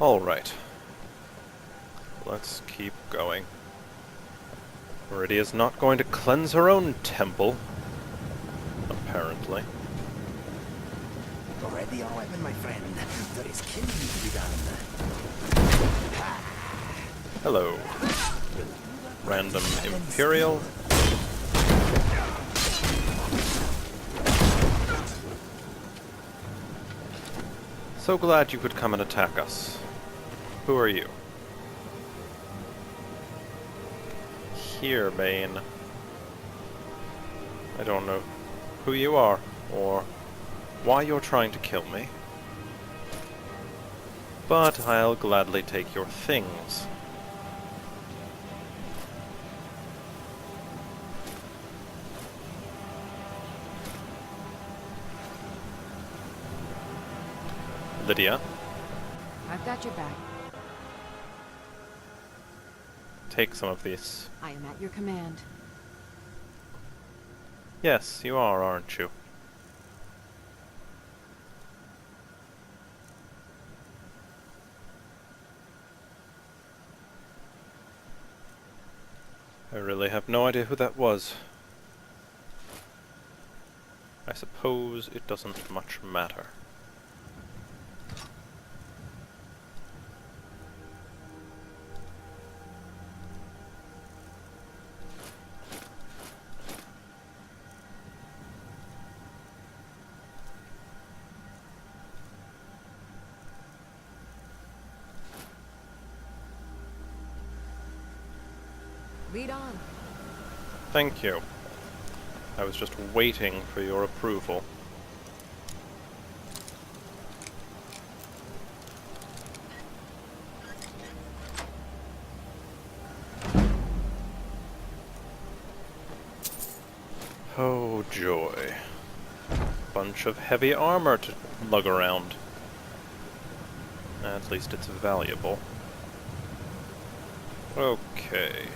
Alright. Let's keep going. Meridia's not going to cleanse her own temple. Apparently. Ready your weapon, my friend. There is killing to be done. Hello. Random Imperial. So glad you could come and attack us. Who are you? Here, Bane. I don't know who you are, or why you're trying to kill me. But I'll gladly take your things. Lydia, I've got your back. take some of these. I am at your command. Yes, you are, aren't you? I really have no idea who that was. I suppose it doesn't much matter. Lead on. Thank you. I was just waiting for your approval. Oh, joy. Bunch of heavy armor to lug around. At least it's valuable. Okay.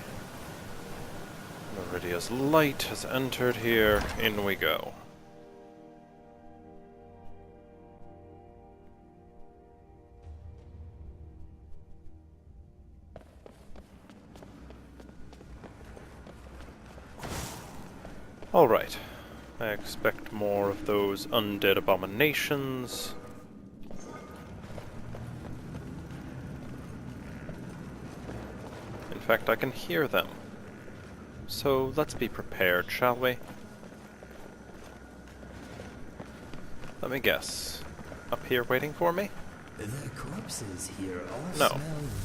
Meridia's light has entered here. In we go. Alright. I expect more of those undead abominations. In fact, I can hear them. So let's be prepared, shall we? Let me guess. Up here waiting for me? The corpses here all No. smell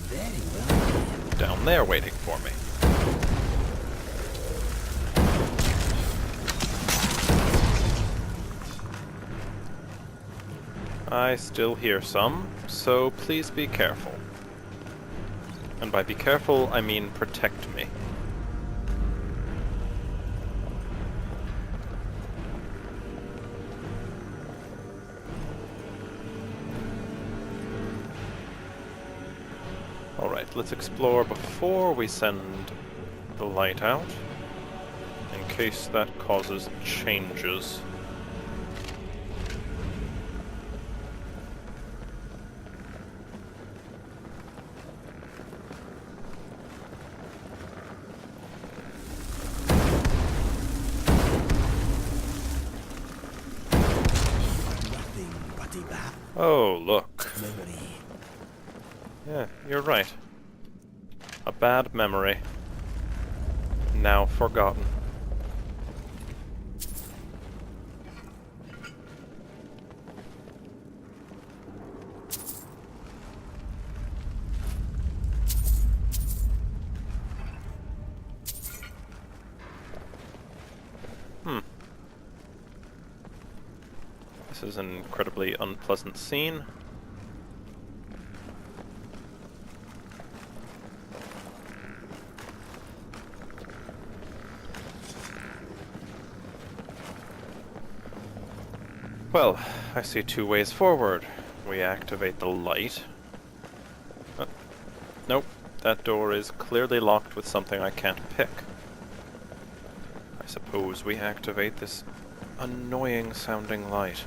very well. Down there waiting for me. I still hear some, so please be careful. And by be careful, I mean protect me. Alright, let's explore before we send the light out, in case that causes changes. Nothing but a bad Oh, look. memory. Yeah, you're right. A bad memory. Now forgotten. This is an incredibly unpleasant scene. Well, I see two ways forward. We activate the light. Nope, that door is clearly locked with something I can't pick. I suppose we activate this annoying sounding light.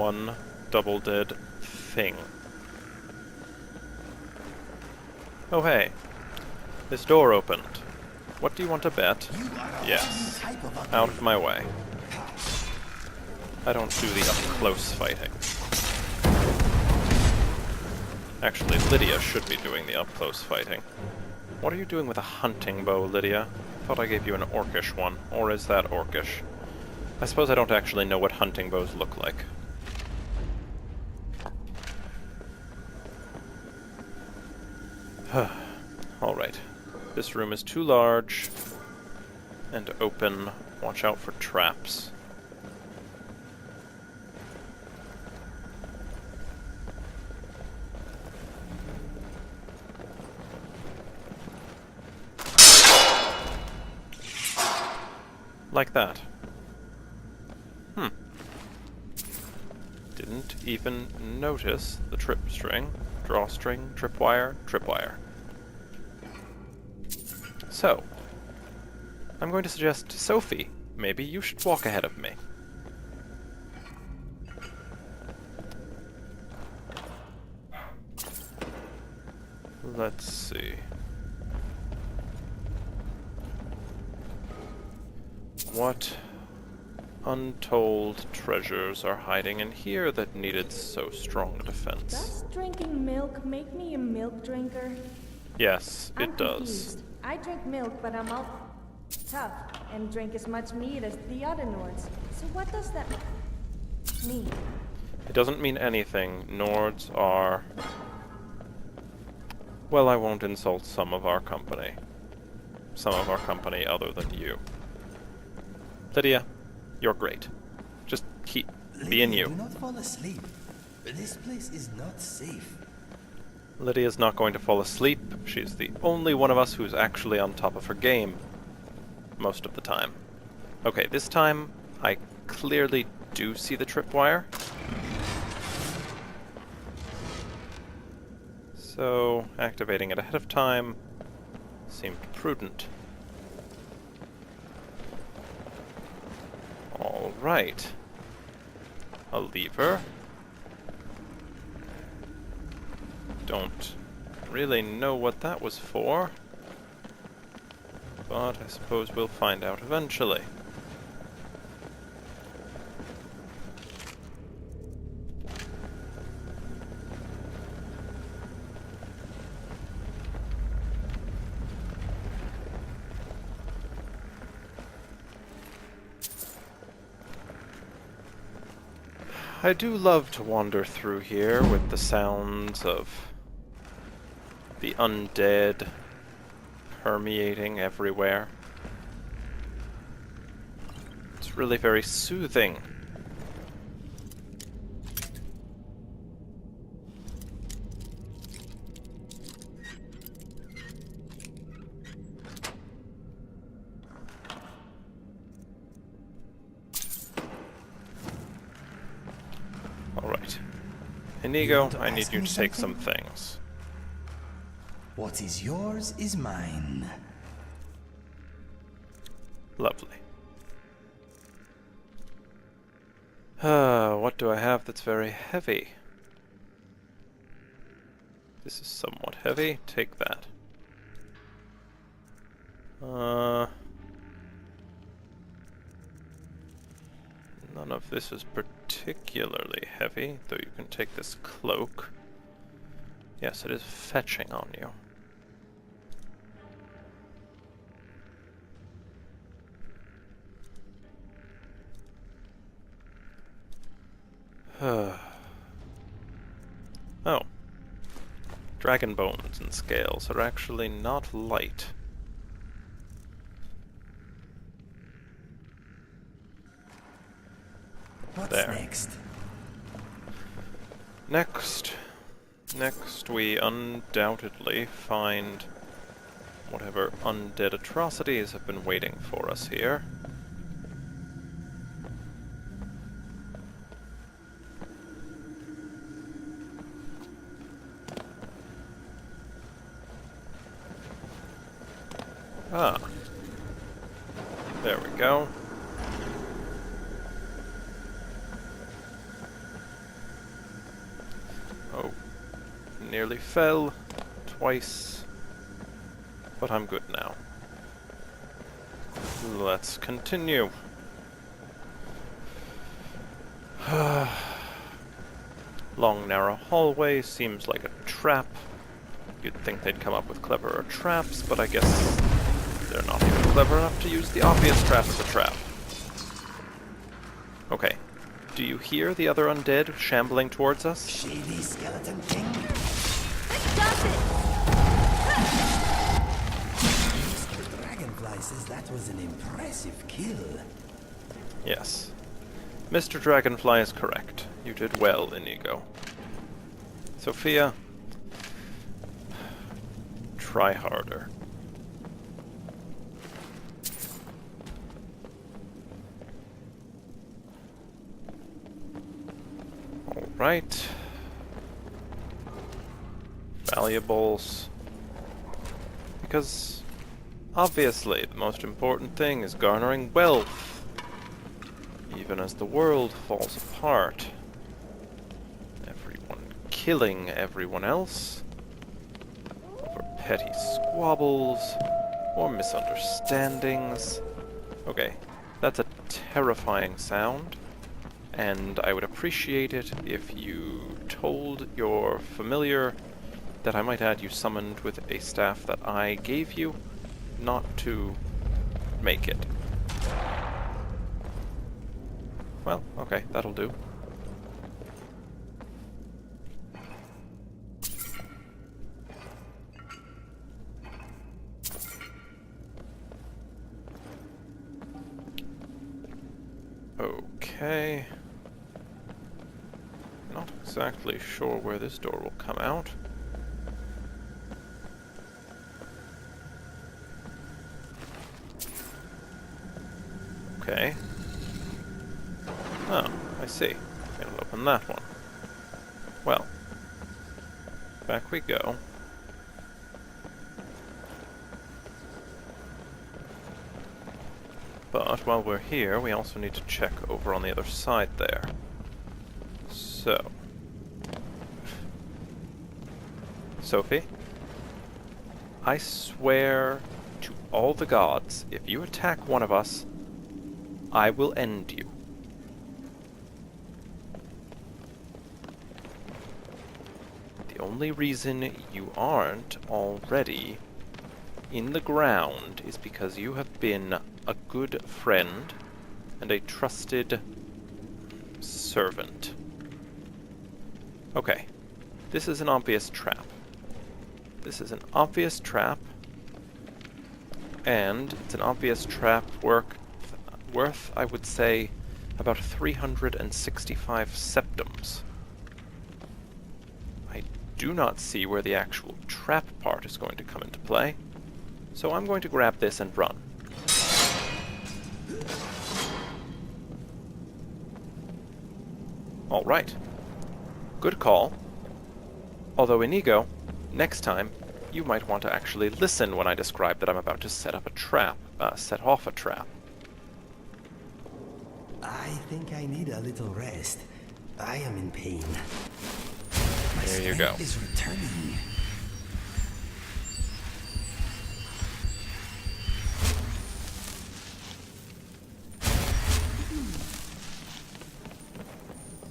one double dead thing. Oh hey, this door opened. What do you want to bet? Yes. Out of my way. I don't do the up-close fighting. Actually, Lydia should be doing the up-close fighting. What are you doing with a hunting bow, Lydia? I thought I gave you an orcish one. Or is that orcish? I suppose I don't actually know what hunting bows look like. Alright. This room is too large and open. Watch out for traps. Like that. Didn't even notice the tripstring, drawstring, tripwire, tripwire. So, I'm going to suggest, Sophie, maybe you should walk ahead of me. Let's see. What untold treasures are hiding in here that needed so strong a defense? Does drinking milk make me a milk drinker? Yes, it I'm does. confused. I drink milk, but I'm all tough and drink as much meat as the other Nords. So what does that mean? It doesn't mean anything. Nords are... Well, I won't insult some of our company. Some of our company other than you. Lydia, you're great. Just keep being you. Do not fall asleep. This place is not safe. Lydia's not going to fall asleep. She's the only one of us who's actually on top of her game. Most of the time. Okay, this time, I clearly do see the tripwire. So, activating it ahead of time seemed prudent. Alright. A lever. Don't really know what that was for, but I suppose we'll find out eventually. I do love to wander through here with the sounds of the undead permeating everywhere. It's really very soothing. Alright. Inigo, I need you to take some things. What is yours is mine. Lovely. What do I have that's very heavy? This is somewhat heavy. Take that. None of this is particularly heavy, though you can take this cloak. Yes, it is fetching on you. Oh. Dragon bones and scales are actually not light. What's There. next? Next we undoubtedly find whatever undead atrocities have been waiting for us here. Ah. There we go. Oh, nearly fell twice, but I'm good now. Let's continue. Long, narrow hallway seems like a trap. You'd think they'd come up with cleverer traps, but I guess they're not even clever enough to use the obvious trap as a trap. Okay. Do you hear the other undead shambling towards us? Shady skeleton king. Stop it! Mr. Dragonfly says that was an impressive kill. Yes. Mr. Dragonfly is correct. You did well, Inigo. Sophia, try harder. Alright. Valuables. Because, obviously, the most important thing is garnering wealth. Even as the world falls apart. Everyone killing everyone else. Over petty squabbles. Or misunderstandings. Okay, that's a terrifying sound. And I would appreciate it if you told your familiar that I might add you summoned with a staff that I gave you, not to make it. Well, okay, that'll do. Okay. Not exactly sure where this door will come out. Okay. Oh, I see. It'll open that one. Well, back we go. But while we're here, we also need to check over on the other side there. So. Sophie? I swear to all the gods, if you attack one of us, I will end you. The only reason you aren't already in the ground is because you have been a good friend and a trusted servant. Okay, this is an obvious trap. This is an obvious trap, and it's an obvious trap worth, I would say, about 365 septums. I do not see where the actual trap part is going to come into play, so I'm going to grab this and run. Alright. Good call. Although, Inigo, next time, you might want to actually listen when I describe that I'm about to set up a trap, set off a trap. I think I need a little rest. I am in pain. My There you go. strength is returning.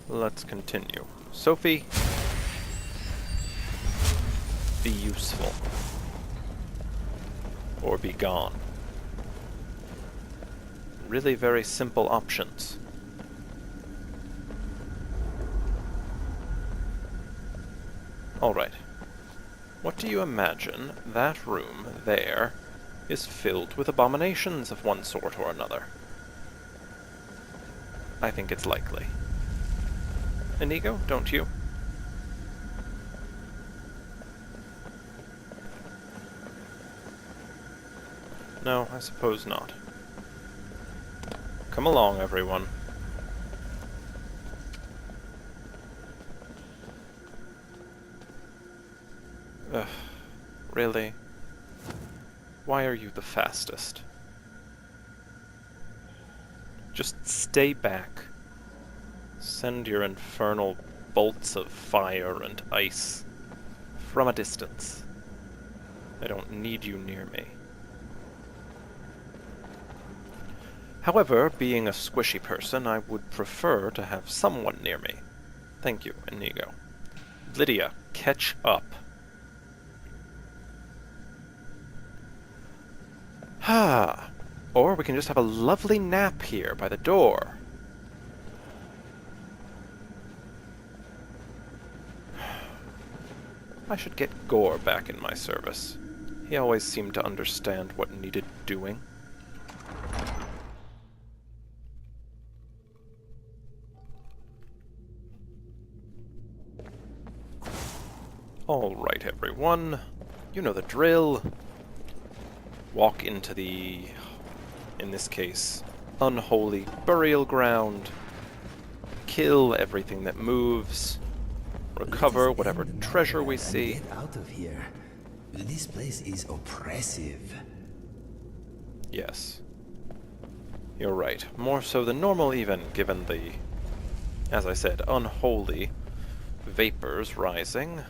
Let's continue. Sophie, be useful. Or be gone. Really very simple options. Alright. What do you imagine that room there is filled with abominations of one sort or another? I think it's likely. Inigo, don't you? No, I suppose not. Come along, everyone. Ugh, really? Why are you the fastest? Just stay back. Send your infernal bolts of fire and ice from a distance. I don't need you near me. However, being a squishy person, I would prefer to have someone near me. Thank you, Inigo. Lydia, catch up. Or we can just have a lovely nap here by the door. I should get Gore back in my service. He always seemed to understand what needed doing. Alright, everyone. You know the drill. Walk into the, in this case, unholy burial ground. Kill everything that moves. Recover whatever treasure we see. Get out of here. This place is oppressive. Yes. You're right. More so than normal even, given the, as I said, unholy vapors rising.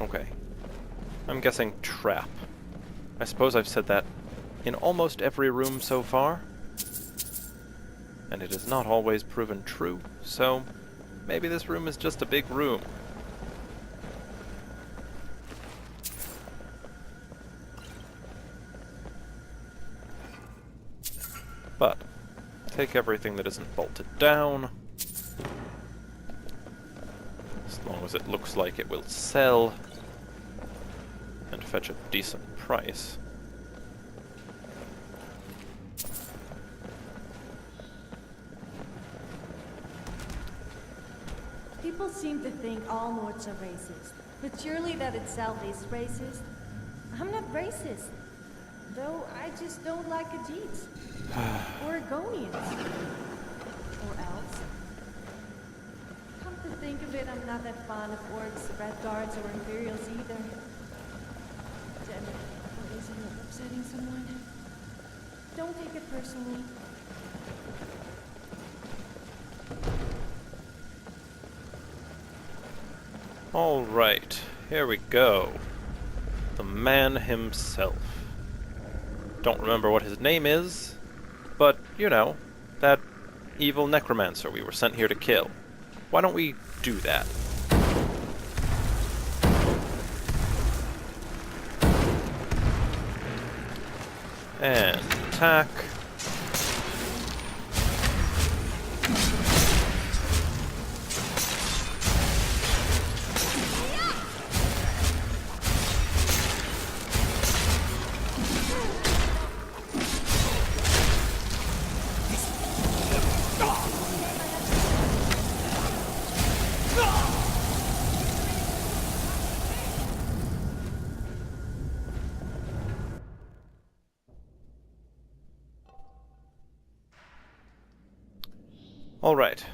Okay. I'm guessing trap. I suppose I've said that in almost every room so far. And it has not always proven true, so maybe this room is just a big room. But take everything that isn't bolted down. As long as it looks like it will sell and fetch a decent price. People seem to think all Nords are racist, but surely that itself is racist. I'm not racist, though I just don't like Ajids. Or Argonians. Or elves. Come to think of it, I'm not that fond of orcs, red guards, or imperials either. Damn it, what is it upsetting someone? Don't take it personally. Alright, here we go. The man himself. Don't remember what his name is, but, you know, that evil necromancer we were sent here to kill. Why don't we do that? And attack. Alright.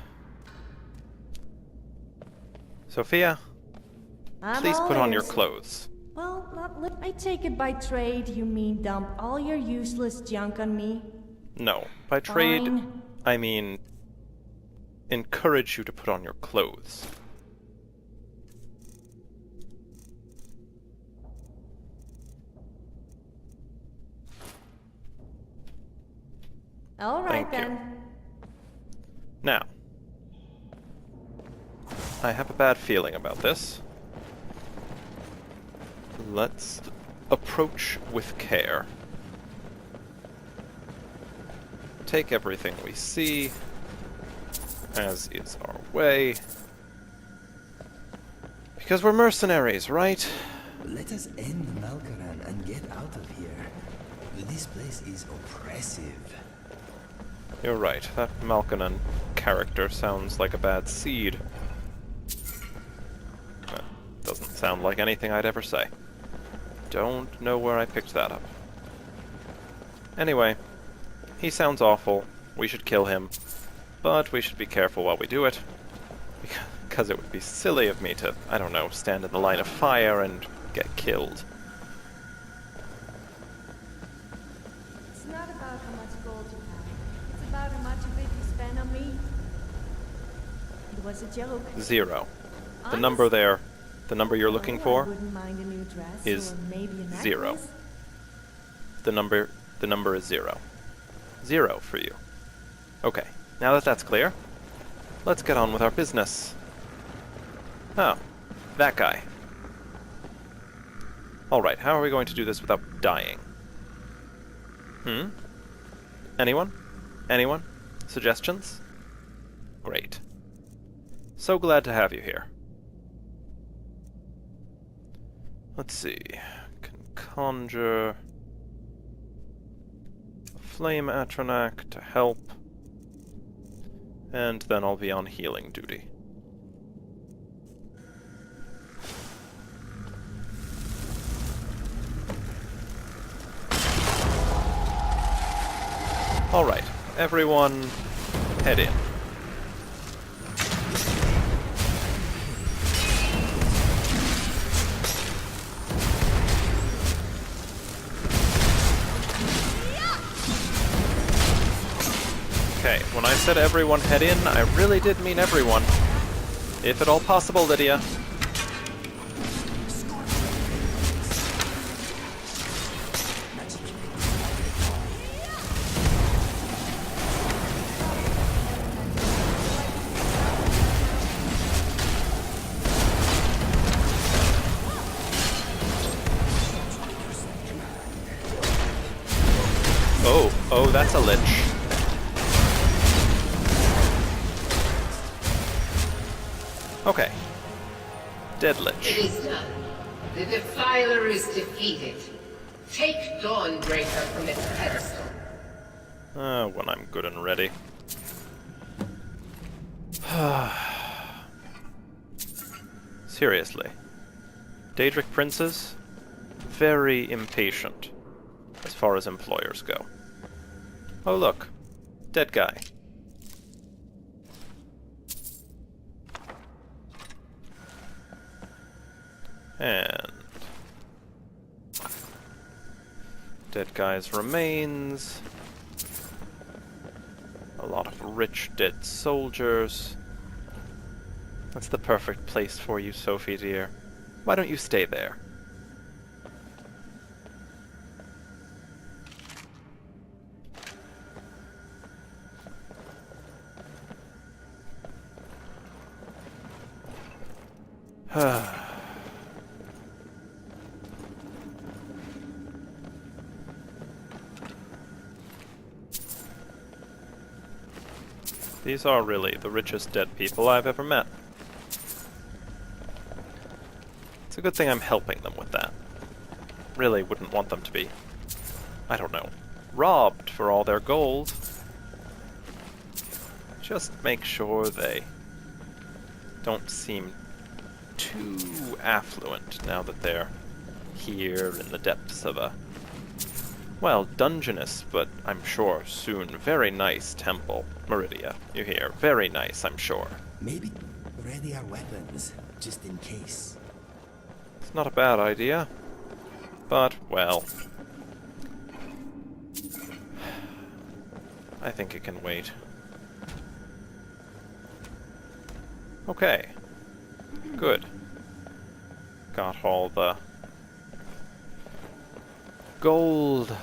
Sophia, please put on your clothes. Well, I take it by trade you mean dump all your useless junk on me? No, by trade, Fine. I mean encourage you to put on your clothes. All right Thank you. then. Now, I have a bad feeling about this. Let's approach with care. Take everything we see, as is our way. Because we're mercenaries, right? Let us end Malkaran and get out of here. This place is oppressive. You're right, that Malkanen character sounds like a bad seed. That doesn't sound like anything I'd ever say. Don't know where I picked that up. Anyway, he sounds awful. We should kill him. But we should be careful while we do it. Because it would be silly of me to, I don't know, stand in the line of fire and get killed. It's not about how much gold you have. It's about how much of it you spend on me. was a joke. 0. The Honest? number there, the number you're looking Oh, I for, wouldn't mind a new dress is or maybe a 0. necklace. The number is 0. 0 for you. Okay, now that that's clear, let's get on with our business. Oh, that guy. Alright, how are we going to do this without dying? Anyone? Anyone? Suggestions? Great. So glad to have you here. Let's see. Can conjure a flame atronac to help. And then I'll be on healing duty. Alright, everyone head in. Okay, when I said everyone head in, I really did mean everyone. If at all possible, Lydia. Oh, that's a lich. Okay. Dead lich. It is done. The Defiler is defeated. Take Dawnbreaker from its pedestal. When I'm good and ready. Seriously. Daedric princes? Very impatient, as far as employers go. Oh look. Dead guy. And dead guy's remains. A lot of rich dead soldiers. That's the perfect place for you, Sophie dear. Why don't you stay there? These are really the richest dead people I've ever met. It's a good thing I'm helping them with that. Really wouldn't want them to be, I don't know, robbed for all their gold. Just make sure they don't seem too affluent now that they're here in the depths of a, well, dungeonous, but I'm sure soon very nice temple. Meridia, you hear? Very nice, I'm sure. Maybe ready our weapons, just in case. It's not a bad idea. But, well, I think it can wait. Okay. Good. Got all the gold.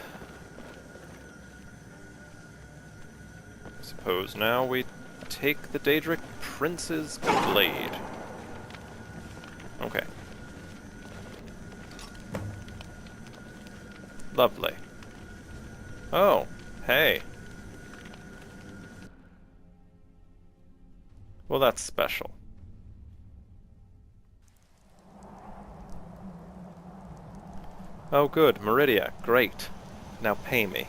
I suppose now we take the Daedric Prince's blade. Okay. Lovely. Oh, hey. Well, that's special. Oh good, Meridia, great. Now pay me.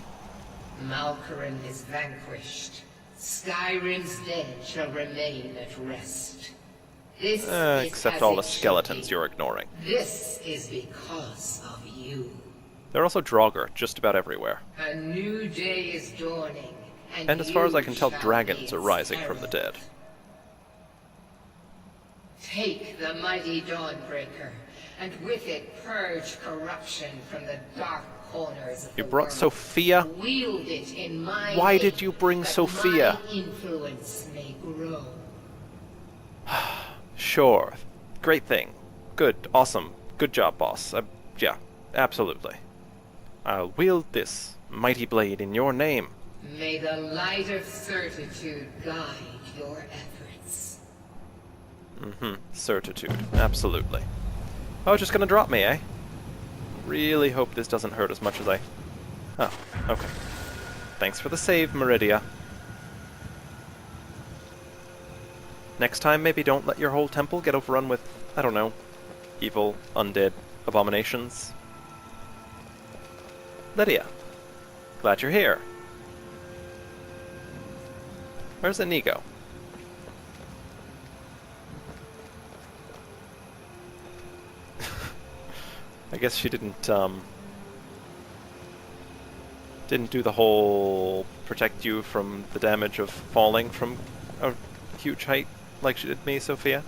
Malkoran is vanquished. Skyrim's dead shall remain at rest. This is Except as all it the should skeletons be. you're ignoring. This is because of you. There are also Draugr just about everywhere. A new day is dawning, And as far as I can tell, you shall dragons be are rising its from the herald. dead. Take the mighty Dawnbreaker, and with it purge corruption from the dark corners of You the brought world. Sophia? Wield it in my Why name, did you bring that Sophia? my influence may grow. Sure. Great thing. Good. Awesome. Good job, boss. Yeah, absolutely. I'll wield this mighty blade in your name. May the light of certitude guide your efforts. Certitude. Absolutely. Oh, just gonna drop me, eh? Really hope this doesn't hurt as much as I... Oh, okay. Thanks for the save, Meridia. Next time, maybe don't let your whole temple get overrun with, I don't know, evil, undead abominations. Lydia. Glad you're here. Where's Inigo? I guess she didn't do the whole protect you from the damage of falling from a huge height like she did me, Sophia.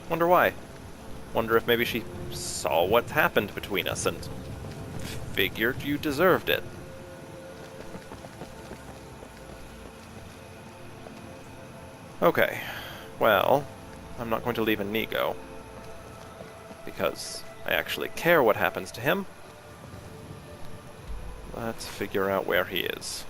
Wonder why. Wonder if maybe she saw what happened between us and figured you deserved it. Okay, well, I'm not going to leave Inigo, because I actually care what happens to him. Let's figure out where he is.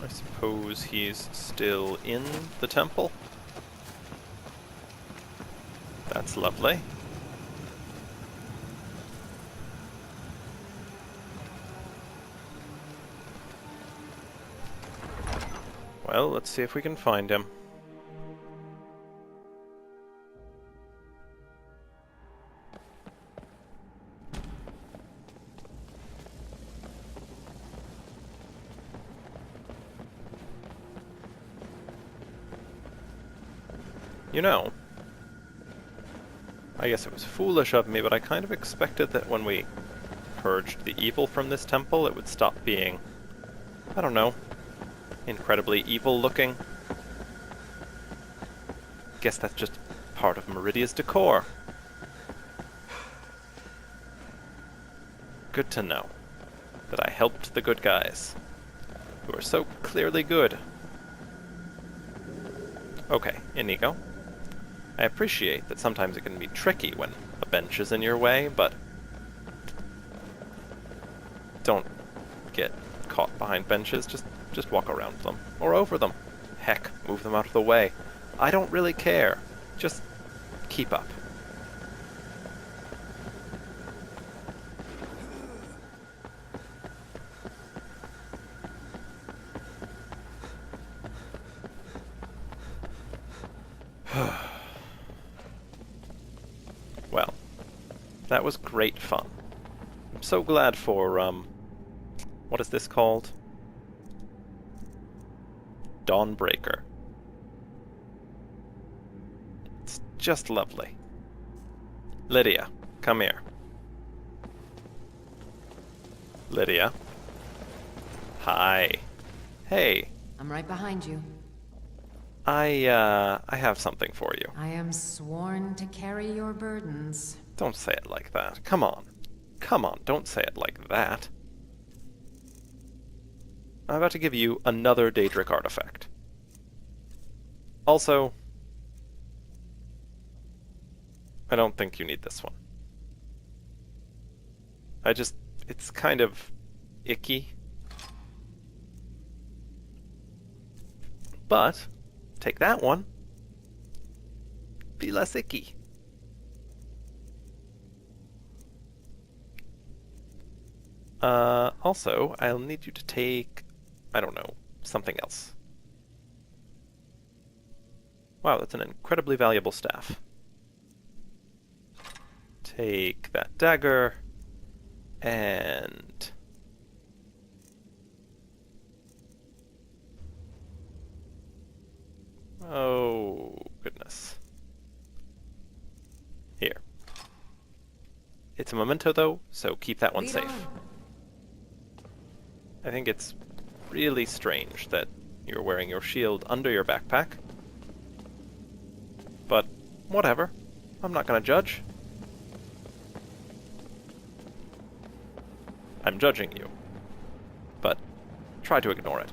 I suppose he's still in the temple? That's lovely. Well, let's see if we can find him. You know, I guess it was foolish of me, but I kind of expected that when we purged the evil from this temple, it would stop being, I don't know, incredibly evil looking. Guess that's just part of Meridia's decor. Good to know that I helped the good guys, who are so clearly good. Okay, Inigo. I appreciate that sometimes it can be tricky when a bench is in your way, but don't get caught behind benches. Just walk around them, or over them. Heck, move them out of the way. I don't really care. Just keep up. Well, that was great fun. I'm so glad for, what is this called? Dawnbreaker. It's just lovely. Lydia, come here. Lydia. Hi. Hey. I'm right behind you. I have something for you. I am sworn to carry your burdens. Don't say it like that. Come on. Come on, don't say it like that. I'm about to give you another Daedric artifact. Also, I don't think you need this one. It's kind of icky. But, take that one. Be less icky. Also, I'll need you to take, I don't know, something else. Wow, that's an incredibly valuable staff. Take that dagger, and... oh, goodness. Here. It's a memento, though, so keep that one Lead safe. on. I think it's really strange that you're wearing your shield under your backpack. But, whatever. I'm not gonna judge. I'm judging you. But, try to ignore it.